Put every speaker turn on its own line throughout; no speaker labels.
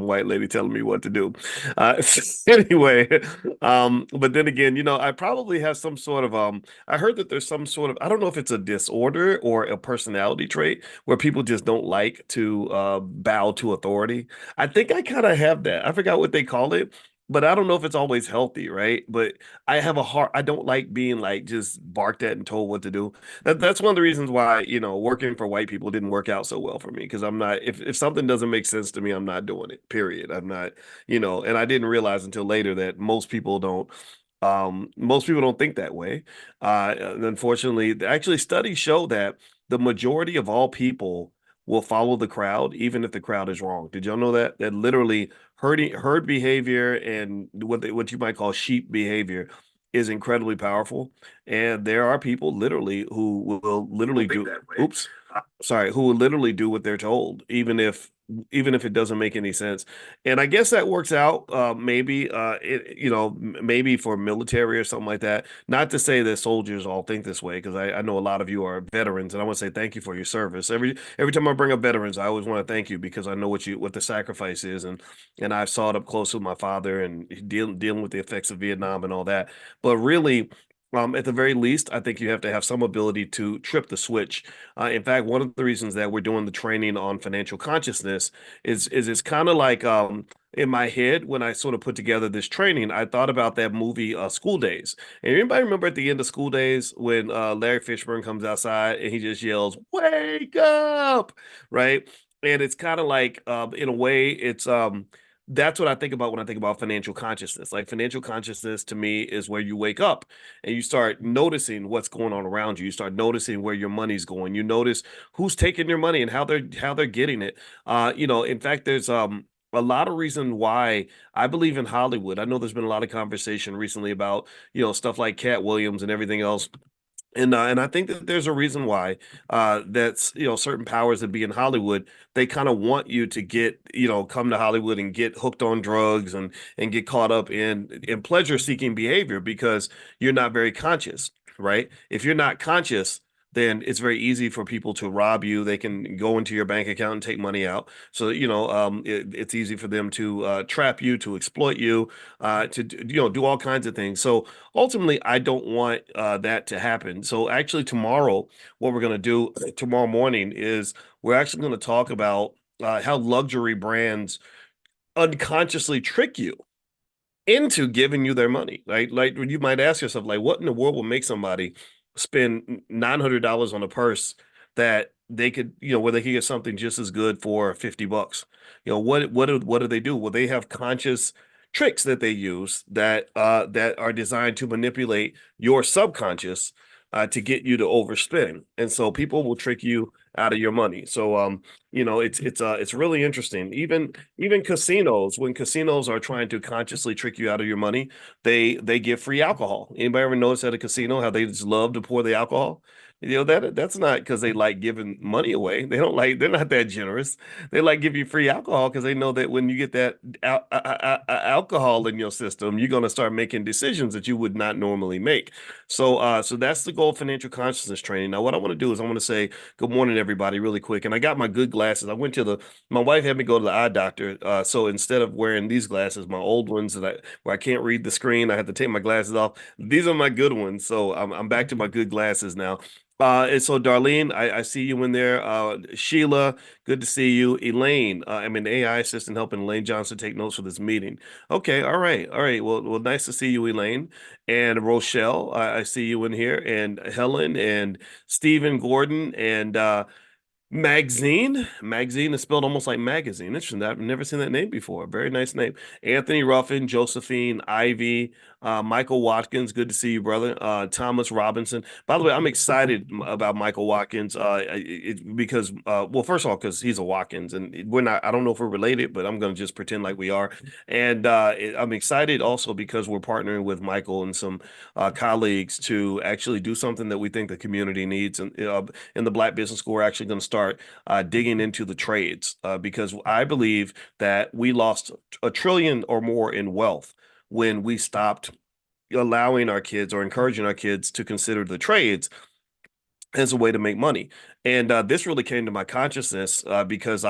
white lady telling me what to do. Anyway, but then again, I probably have some sort of I heard that there's some sort of, I don't know if it's a disorder or a personality trait where people just don't like to bow to authority. I think I kind of have that. I forgot what they call it, but I don't know if it's always healthy, right? But I don't like being like just barked at and told what to do. That's one of the reasons why, working for white people didn't work out so well for me because I'm not, if something doesn't make sense to me, I'm not doing it, period. I'm not, and I didn't realize until later that most people don't think that way. And unfortunately, actually studies show that the majority of all people will follow the crowd, even if the crowd is wrong. Did y'all know that? That literally herd behavior and what you might call sheep behavior is incredibly powerful. And there are people literally who will literally
Don't think
do,
that way.
oops, sorry, who will literally do what they're told, even if it doesn't make any sense. And I guess that works out, maybe, maybe for military or something like that. Not to say that soldiers all think this way, because I know a lot of you are veterans, and I want to say thank you for your service. Every time I bring up veterans, I always want to thank you because I know what the sacrifice is, and I've saw it up close with my father and dealing with the effects of Vietnam and all that. But really, at the very least, I think you have to have some ability to trip the switch. In fact, one of the reasons that we're doing the training on financial consciousness is it's kind of like, in my head when I sort of put together this training, I thought about that movie, School Days. And anybody remember at the end of School Days when Larry Fishburne comes outside and he just yells, "Wake up!" Right? And it's kind of like, in a way, it's that's what I think about when I think about financial consciousness. Like financial consciousness to me is where you wake up and you start noticing what's going on around you. You start noticing where your money's going. You notice who's taking your money and how they're getting it. In fact, there's a lot of reason why I believe in Hollywood. I know there's been a lot of conversation recently about, stuff like Cat Williams and everything else. And I think that there's a reason why, that's, certain powers that be in Hollywood, they kind of want you to get, come to Hollywood and get hooked on drugs and get caught up in pleasure seeking behavior because you're not very conscious, right? If you're not conscious, then it's very easy for people to rob you. They can go into your bank account and take money out. So, it's easy for them to trap you, to exploit you, do all kinds of things. So ultimately, I don't want that to happen. So actually, tomorrow, what we're going to do tomorrow morning is we're actually going to talk about how luxury brands unconsciously trick you into giving you their money. Like you might ask yourself, like, what in the world will make somebody spend $900 on a purse that they could, where they could get something just as good for $50? What do they do? Well, they have conscious tricks that they use that are designed to manipulate your subconscious, to get you to overspend. And so people will trick you out of your money. So it's really interesting. Even casinos, when casinos are trying to consciously trick you out of your money, they give free alcohol. Anybody ever notice at a casino how they just love to pour the alcohol? That's not because they like giving money away. They're not that generous. They like give you free alcohol because they know that when you get that alcohol in your system, you're going to start making decisions that you would not normally make. So that's the goal of financial consciousness training. Now, what I want to do is I want to say good morning, everybody, really quick. And I got my good glasses. My wife had me go to the eye doctor. So instead of wearing these glasses, my old ones where I can't read the screen, I had to take my glasses off. These are my good ones. So I'm back to my good glasses now. And so Darlene, I see you in there. Sheila, good to see you. Elaine, I'm an AI assistant helping Elaine Johnson take notes for this meeting. Okay, all right, all right. Well, nice to see you, Elaine. And Rochelle, I see you in here, and Helen and Stephen Gordon and Magazine is spelled almost like magazine. Interesting. I've never seen that name before. Very nice name. Anthony Ruffin, Josephine, Ivy, Michael Watkins. Good to see you, brother. Thomas Robinson. By the way, I'm excited about Michael Watkins. Because, well, first of all, because he's a Watkins, and we're not. I don't know if we're related, but I'm going to just pretend like we are. And I'm excited also because we're partnering with Michael and some colleagues to actually do something that we think the community needs. And in the Black Business School, we're actually going to start digging into the trades, because I believe that we lost a trillion or more in wealth when we stopped allowing our kids or encouraging our kids to consider the trades as a way to make money. And this really came to my consciousness because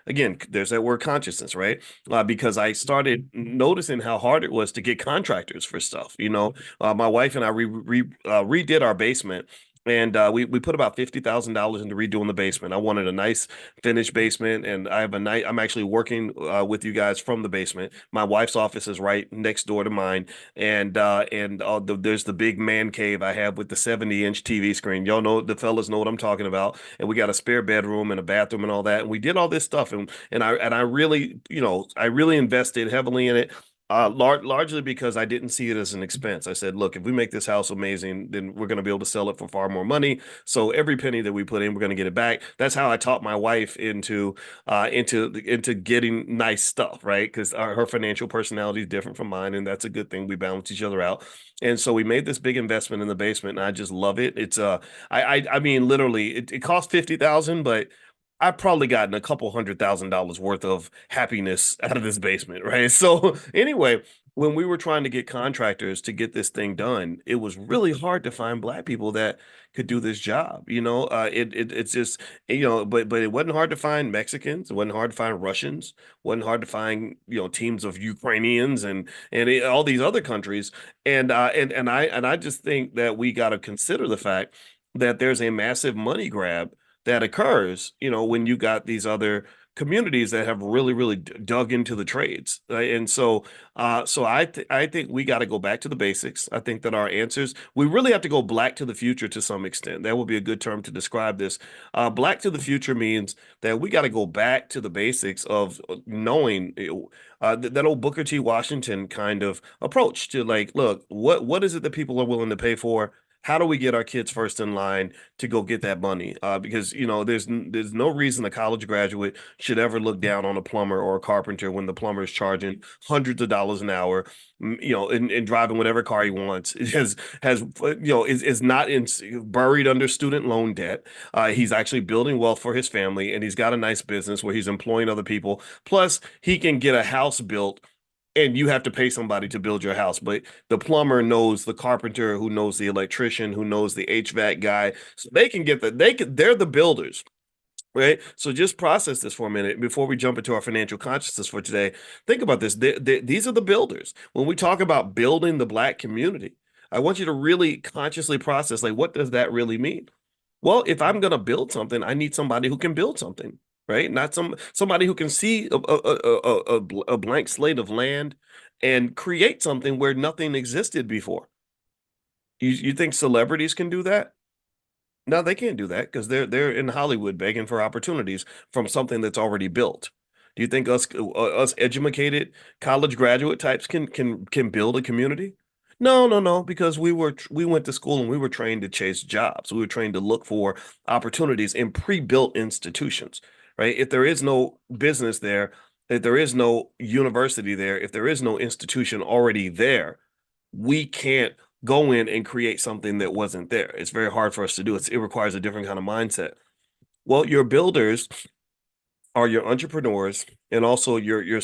again, there's that word consciousness, right? Because I started noticing how hard it was to get contractors for stuff. My wife and I redid our basement. And we put about $50,000 into redoing the basement. I wanted a nice finished basement, and I have a nice. I'm actually working with you guys from the basement. My wife's office is right next door to mine, and there's the big man cave I have with the 70-inch TV screen. Y'all know, the fellas know what I'm talking about. And we got a spare bedroom and a bathroom and all that. And we did all this stuff, and I really, I really invested heavily in it. Largely because I didn't see it as an expense. I said, look, if we make this house amazing, then we're going to be able to sell it for far more money. So every penny that we put in, we're going to get it back. That's how I taught my wife into getting nice stuff, right? Because her financial personality is different from mine, and that's a good thing. We balance each other out. And so we made this big investment in the basement, and I just love it. I mean, literally, it cost 50,000, but I've probably gotten a couple $100,000 worth of happiness out of this basement, right? So anyway, when we were trying to get contractors to get this thing done, it was really hard to find black people that could do this job. It's just, but it wasn't hard to find Mexicans. It wasn't hard to find Russians. Wasn't hard to find, teams of Ukrainians and all these other countries. And I just think that we got to consider the fact that there's a massive money grab that occurs, when you got these other communities that have really, really dug into the trades. And so I think we got to go back to the basics. I think that our answers, we really have to go black to the future to some extent. That would be a good term to describe this. Black to the future means that we got to go back to the basics of knowing that old Booker T. Washington kind of approach to, like, look, what is it that people are willing to pay for? How do we get our kids first in line to go get that money? Because there's no reason a college graduate should ever look down on a plumber or a carpenter when the plumber is charging hundreds of dollars an hour, and driving whatever car he wants. It has is not buried under student loan debt. He's actually building wealth for his family, and he's got a nice business where he's employing other people. Plus, he can get a house built, and you have to pay somebody to build your house. But the plumber knows the carpenter, who knows the electrician, who knows the HVAC guy. So they're the builders, right? So just process this for a minute before we jump into our financial consciousness for today. Think about this. These are the builders. When we talk about building the black community, I want you to really consciously process, like, what does that really mean? Well, if I'm going to build something, I need somebody who can build something, right? Not somebody who can see a blank slate of land and create something where nothing existed before. You think celebrities can do that? No, they can't do that because they're in Hollywood begging for opportunities from something that's already built. Do you think us educated college graduate types can build a community? No, no, no, because we went to school and we were trained to chase jobs. We were trained to look for opportunities in pre-built institutions, right? If there is no business there, if there is no university there, if there is no institution already there, we can't go in and create something that wasn't there. It's very hard for us to do. It requires a different kind of mindset. Well, your builders are your entrepreneurs, and also your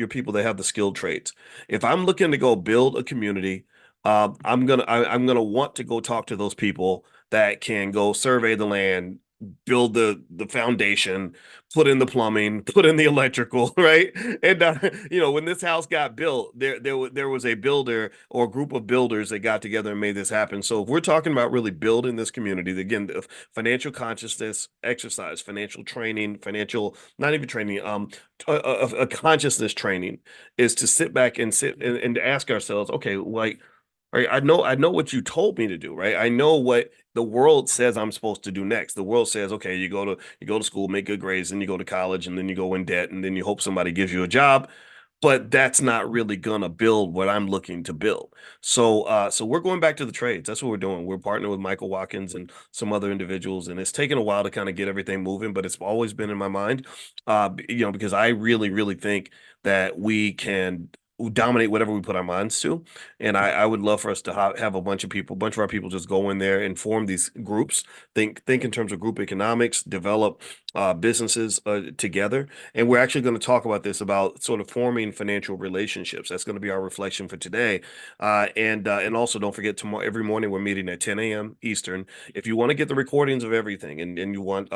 people that have the skilled trades. If I'm looking to go build a community, I'm gonna want to go talk to those people that can go survey the land, build the foundation, put in the plumbing, put in the electrical, right? And when this house got built, there was a builder or a group of builders that got together and made this happen. So if we're talking about really building this community, again, the financial consciousness exercise, financial training, financial, not even training, a consciousness training, is to sit back and and ask ourselves, okay, like, right, I know what you told me to do, right? I know what the world says I'm supposed to do next. The world says, okay, you go to school, make good grades, and you go to college, and then you go in debt, and then you hope somebody gives you a job. But that's not really gonna build what I'm looking to build. So we're going back to the trades. That's what we're doing. We're partnering with Michael Watkins and some other individuals, and it's taken a while to kind of get everything moving, but it's always been in my mind. Because I really, really think that we can dominate whatever we put our minds to. And I would love for us to have a bunch of our people just go in there and form these groups, think in terms of group economics, develop businesses together. And we're actually going to talk about this about sort of forming financial relationships. That's going to be our reflection for today. And also don't forget tomorrow every morning we're meeting at 10 a.m. Eastern. If you want to get the recordings of everything and you want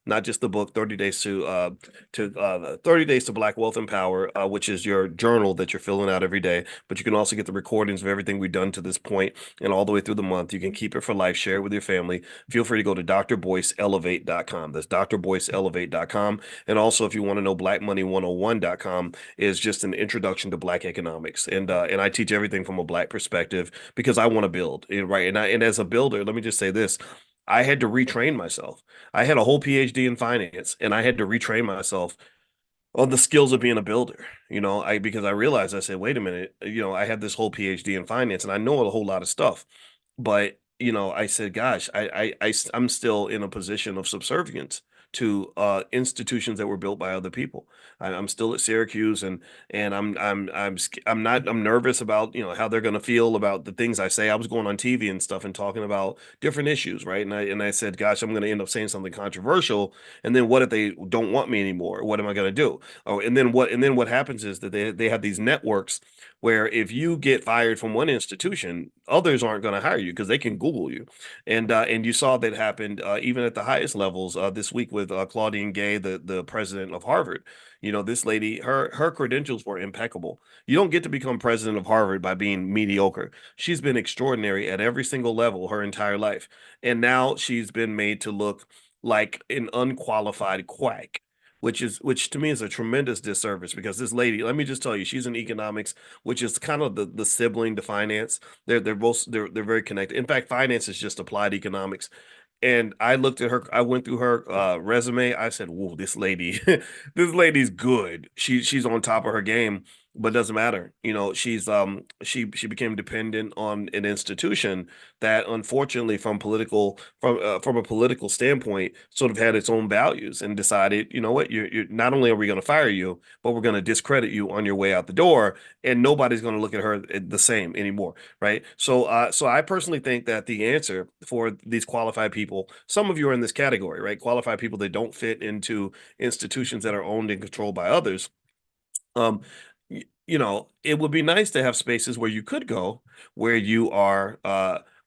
not just the book 30 days to 30 days to Black Wealth and Power, which is your journal that you're filling out every day, but you can also get the recordings of everything we've done to this point and all the way through the month. You can keep it for life, share it with your family. Feel free to go to drboyceelevate.com. That's drboyceelevate.com. And also, if you want to know blackmoney101.com is just an introduction to Black economics. And I teach everything from a Black perspective because I want to build, right? And as a builder, let me just say this. I had to retrain myself. I had a whole PhD in finance, and I had to retrain myself on the skills of being a builder. Because I realized I said, wait a minute, I have this whole PhD in finance and I know a whole lot of stuff. But, I said, gosh, I'm still in a position of subservience to institutions that were built by other people. I'm still at Syracuse, and I'm nervous about how they're going to feel about the things I say. I was going on TV and stuff and talking about different issues, right? And I said, gosh, I'm going to end up saying something controversial, and then what if they don't want me anymore? What am I going to do? Oh, and then what happens is that they have these networks where if you get fired from one institution, others aren't going to hire you because they can Google you. And you saw that happened even at the highest levels this week with Claudine Gay, the president of Harvard. This lady, her credentials were impeccable. You don't get to become president of Harvard by being mediocre. She's been extraordinary at every single level her entire life. And now she's been made to look like an unqualified quack, which to me is a tremendous disservice because this lady, let me just tell you, she's in economics, which is kind of the sibling to finance. They're very connected. In fact, finance is just applied economics. And I looked at her, I went through her resume. I said, "Whoa, this lady, this lady's good. She's on top of her game." But it doesn't matter. She became dependent on an institution that, unfortunately, from a political standpoint, sort of had its own values and decided, you know what, you're not only are we going to fire you, but we're going to discredit you on your way out the door, and nobody's going to look at her the same anymore, right? So I personally think that the answer for these qualified people, some of you are in this category, right? Qualified people that don't fit into institutions that are owned and controlled by others. um it would be nice to have spaces where you could go, where you are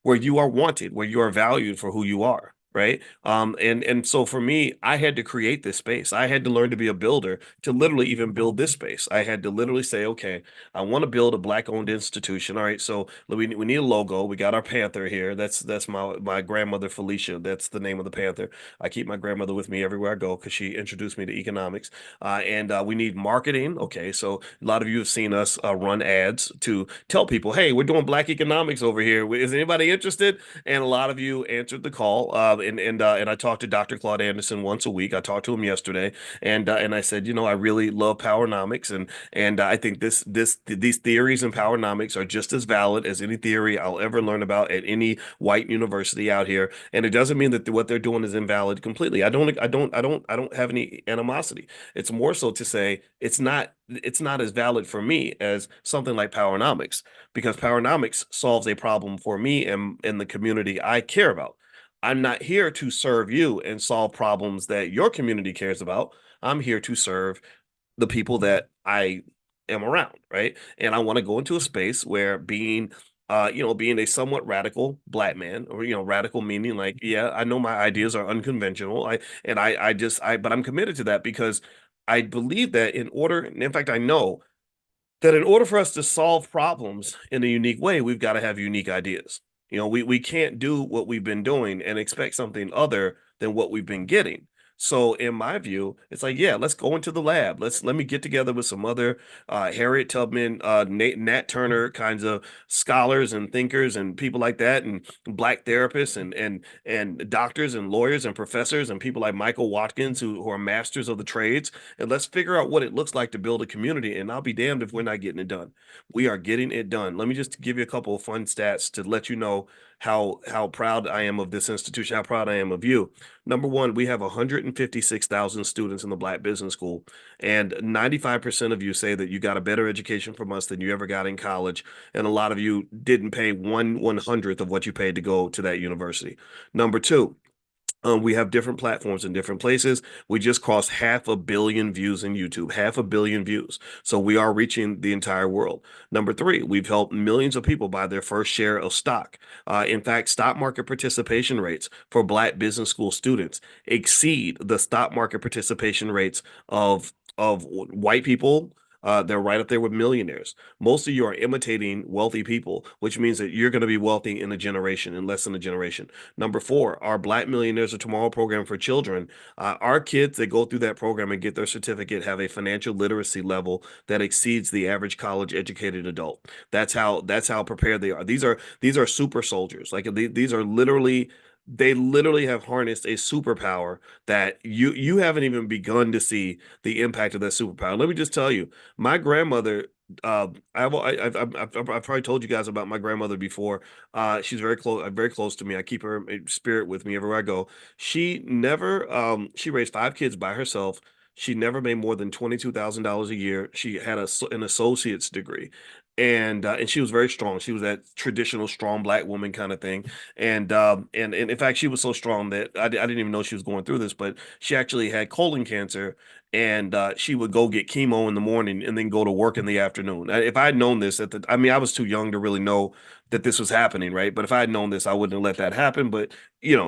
where you are wanted, where you are valued for who you are, right? And so for me, I had to create this space. I had to learn to be a builder to literally even build this space. I had to literally say, okay, I want to build a Black owned institution. All right, so we need a logo. We got our panther here. That's my grandmother Felicia. That's the name of the panther. I keep my grandmother with me everywhere I go because she introduced me to economics. And we need marketing. Okay, so a lot of you have seen us run ads to tell people, hey, we're doing Black economics over here. Is anybody interested? And a lot of you answered the call. And I talked to Dr. Claude Anderson once a week. I talked to him yesterday, and I said, I really love powernomics, and I think these theories in powernomics are just as valid as any theory I'll ever learn about at any white university out here. And it doesn't mean that what they're doing is invalid completely. I don't have any animosity. It's more so to say it's not as valid for me as something like powernomics, because powernomics solves a problem for me and the community I care about. I'm not here to serve you and solve problems that your community cares about. I'm here to serve the people that I am around, right? And I want to go into a space where being a somewhat radical Black man, or radical meaning like, yeah, I know my ideas are unconventional. But I'm committed to that because I believe that in fact, I know that in order for us to solve problems in a unique way, we've got to have unique ideas. We can't do what we've been doing and expect something other than what we've been getting. So in my view, it's like, yeah, let's go into the lab. Let me get together with some other Harriet Tubman, Nat Turner kinds of scholars and thinkers and people like that, and Black therapists and doctors and lawyers and professors and people like Michael Watkins who are masters of the trades, and let's figure out what it looks like to build a community. And I'll be damned if we're not getting it done. We are getting it done. Let me just give you a couple of fun stats to let you know how proud I am of this institution, how proud I am of you. Number one, we have 156,000 students in the Black Business School, and 95% of you say that you got a better education from us than you ever got in college, and a lot of you didn't pay 1/100th of what you paid to go to that university. Number two, We have different platforms in different places. We just crossed 500 million views in YouTube, 500 million views. So we are reaching the entire world. Number three, we've helped millions of people buy their first share of stock. In fact, stock market participation rates for Black business school students exceed the stock market participation rates of white people. They're right up there with millionaires. Most of you are imitating wealthy people, which means that you're going to be wealthy in a generation, in less than a generation. Number four, our Black Millionaires of Tomorrow program for children. Our kids that go through that program and get their certificate have a financial literacy level that exceeds the average college educated adult. That's how prepared they are. These are super soldiers. Like these are literally they literally have harnessed a superpower that you haven't even begun to see the impact of that superpower. Let me just tell you, my grandmother. I've probably told you guys about my grandmother before. She's very close to me. I keep her in spirit with me everywhere I go. She raised five kids by herself. She never made more than $22,000 a year. She had an associate's degree, and she was very strong. She was that traditional strong Black woman kind of thing. And in fact, she was so strong that I didn't even know she was going through this, but she actually had colon cancer, and she would go get chemo in the morning and then go to work in the afternoon. If I had known this I mean, I was too young to really know that this was happening, right? But if I had known this, I wouldn't have let that happen. But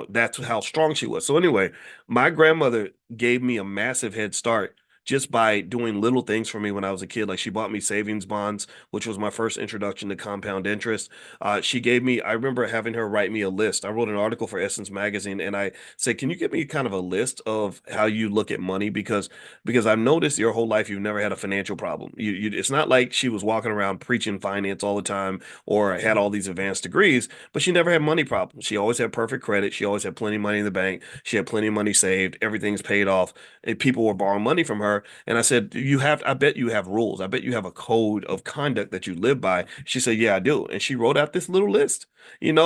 that's how strong she was. So anyway, my grandmother gave me a massive head start just by doing little things for me when I was a kid. Like she bought me savings bonds, which was my first introduction to compound interest. I remember having her write me a list. I wrote an article for Essence Magazine and I said, can you give me kind of a list of how you look at money? Because I've noticed your whole life you've never had a financial problem. It's not like she was walking around preaching finance all the time or had all these advanced degrees, but she never had money problems. She always had perfect credit. She always had plenty of money in the bank. She had plenty of money saved. Everything's paid off. And people were borrowing money from her. And I said, I bet you have rules. I bet you have a code of conduct that you live by. She said, yeah, I do. And she wrote out this little list, and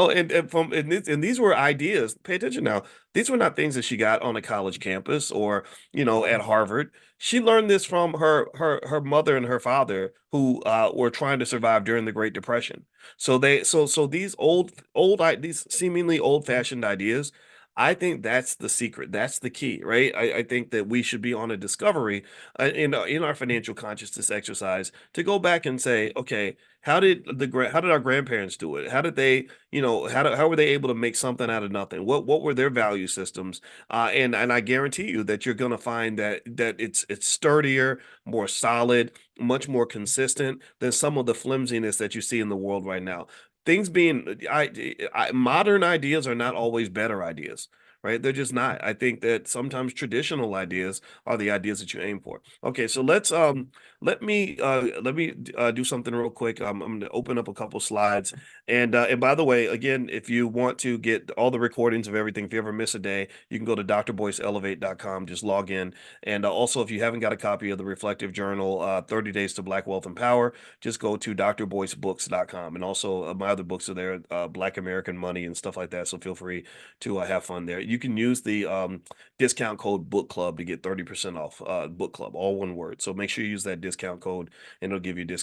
these were ideas. Pay attention now. These were not things that she got on a college campus or, at Harvard. She learned this from her mother and her father who were trying to survive during the Great Depression. So these these seemingly old-fashioned ideas, I think that's the secret. That's the key, right? I think that we should be on a discovery in our financial consciousness exercise to go back and say, okay, how did our grandparents do it? How did they, how were they able to make something out of nothing? What were their value systems? And I guarantee you that you're going to find that it's sturdier, more solid, much more consistent than some of the flimsiness that you see in the world right now. Things being modern ideas are not always better ideas, right? They're just not. I think that sometimes traditional ideas are the ideas that you aim for. Okay, so let me do something real quick. I'm going to open up a couple slides, and by the way, again, if you want to get all the recordings of everything, if you ever miss a day, you can go to drboyceelevate.com. Just log in, and also if you haven't got a copy of the Reflective Journal, 30 Days to Black Wealth and Power, just go to drboycebooks.com. And also my other books are there, Black American Money and stuff like that. So feel free to have fun there. You can use the discount code book club to get 30% off book club, all one word. So make sure you use that discount code and it'll give you a discount.